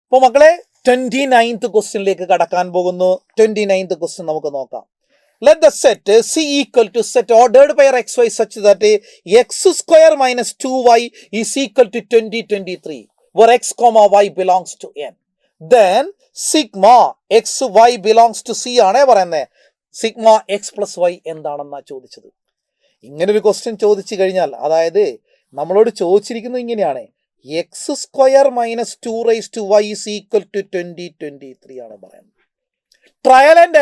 അപ്പോൾ മക്കളെ 29th ക്വസ്റ്റ്യനിലേക്ക് കടക്കാൻ പോകുന്നു. 29th ക്വസ്റ്റ്യൻ നമുക്ക് നോക്കാം. Let the set C equal to set ordered by xy such that x square minus 2y is equal to 2023 where x comma y belongs to n. Then sigma x y belongs to C ആണേ പറയുന്നത്. Sigma X plus Y എന്താണെന്നാണ് ചോദിച്ചത്. ഇങ്ങനൊരു question ചോദിച്ചു കഴിഞ്ഞാൽ, അതായത് നമ്മളോട് ചോദിച്ചിരിക്കുന്നത് ഇങ്ങനെയാണ്, x square minus 2 is equal to 2023 ആണ് പറയുന്നത്. ട്രയൽ ആൻഡ്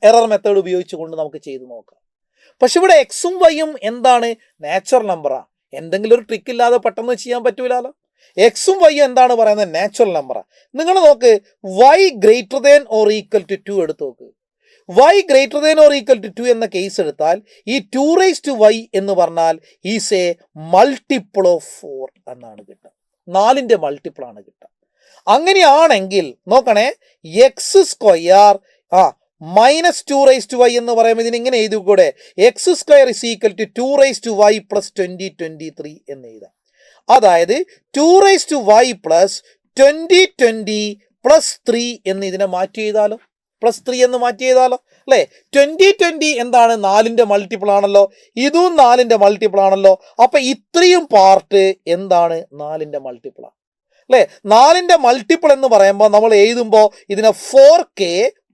എറർ മെത്തേഡ് ഉപയോഗിച്ചുകൊണ്ട് നമുക്ക് ചെയ്ത് നോക്കാം. പക്ഷെ ഇവിടെ എക്സും വൈയും എന്താണ്? നാച്ചുറൽ നമ്പറാ. എന്തെങ്കിലും ഒരു ട്രിക്ക് ഇല്ലാതെ പെട്ടെന്ന് ചെയ്യാൻ പറ്റൂലല്ലോ. എക്സും വൈയും എന്താണ് പറയുന്നത്? നാച്ചുറൽ നമ്പറാ. നിങ്ങൾ നോക്ക്, y greater than or equal to 2 എടുത്ത് നോക്ക്. y greater than or equal to 2 എന്ന കേസ് എടുത്താൽ ഈ 2y എന്ന് പറഞ്ഞാൽ ഈസ് എ മൾട്ടിപ്പിൾ ഓഫ് 4 എന്നാണ് കിട്ടുക. 4ന്റെ മൾട്ടിപ്പിൾ ആണ് കിട്ടുക. അങ്ങനെയാണെങ്കിൽ നോക്കണേ, എക്സ് സ്ക്വയർ മൈനസ് 2y എന്ന് പറയുമ്പോൾ ഇതിനിങ്ങനെ എഴുതി കൂടെ, x square is equal to 2y plus 2023 എന്ന് എഴുതാം. അതായത് 2y പ്ലസ് 2020 പ്ലസ് 3 എന്ന് ഇതിനെ മാറ്റി എഴുതാലോ. പ്ലസ് 3 എന്ന് മാറ്റി ചെയ്താലോ അല്ലേ. 2020 എന്താണ്? 4ന്റെ മൾട്ടിപ്പിൾ ആണല്ലോ. ഇതും 4ന്റെ മൾട്ടിപ്പിൾ ആണല്ലോ. അപ്പൊ ഇത്രയും പാർട്ട് എന്താണ്? 4ന്റെ മൾട്ടിപ്പിളാണ് അല്ലേ. 4ന്റെ മൾട്ടിപ്പിൾ എന്ന് പറയുമ്പോൾ നമ്മൾ എഴുതുമ്പോൾ ഇതിനെ 4k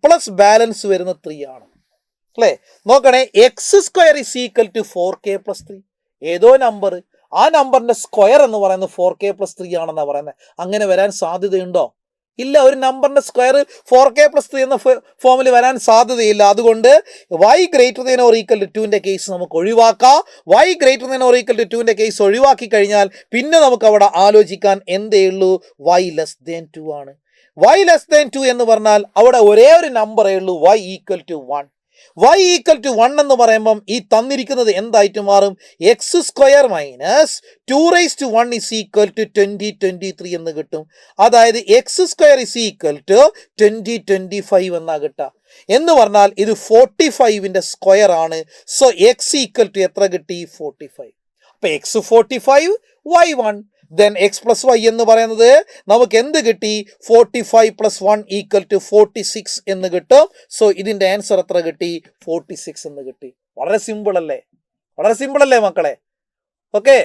പ്ലസ് ബാലൻസ് വരുന്ന 3 ആണ് അല്ലേ. നോക്കണേ, x square is equal to 4k plus 3. ഏതോ നമ്പർ, ആ നമ്പറിന്റെ സ്ക്വയർ എന്ന് പറയുന്നത് 4k പ്ലസ് 3 ആണെന്നാണ് പറയുന്നത്. അങ്ങനെ വരാൻ സാധ്യതയുണ്ടോ? ഇല്ല. ഒരു നമ്പറിന്റെ സ്ക്വയർ 4k പ്ലസ് 3 എന്ന ഫോമിൽ വരാൻ സാധ്യതയില്ല. അതുകൊണ്ട് y greater than or equal to 2ന്റെ കേസ് നമുക്ക് ഒഴിവാക്കാം. y greater than or equal to 2ന്റെ കേസ് ഒഴിവാക്കി കഴിഞ്ഞാൽ പിന്നെ നമുക്ക് അവിടെ ആലോചിക്കാൻ എന്തേ ഉള്ളൂ? y ലെസ് ദാൻ 2 ആണ്. y ലെസ് ദാൻ 2 എന്ന് പറഞ്ഞാൽ അവിടെ ഒരേ ഒരു നമ്പറേ ഉള്ളൂ, y equal to 1. y equal to 1 എന്ന് പറയുമ്പം ഈ തന്നിരിക്കുന്നത് എന്തായിട്ട് മാറും? X square minus 2 is equal to 2023 എന്ന് കിട്ടും. അതായത് x square is equal to 2025 എന്നാ കിട്ടുക. എന്ന് പറഞ്ഞാൽ ഇത് 45ന്റെ സ്ക്വയർ ആണ്. സോ എക്സ് ഈക്വൽ ടു എത്ര കിട്ടി? 45. അപ്പൊ x 45, y 1. Then x plus y എന്ന് പറയുന്നത് നമുക്ക് എന്ത് കിട്ടി? 45 പ്ലസ് 1 ഈക്വൽ ടു 46 എന്ന് കിട്ടും. സോ ഇതിൻ്റെ ആൻസർ എത്ര കിട്ടി? 46 എന്ന് കിട്ടി. വളരെ സിമ്പിൾ അല്ലേ? വളരെ സിമ്പിൾ അല്ലേ മക്കളെ? ഓക്കെ.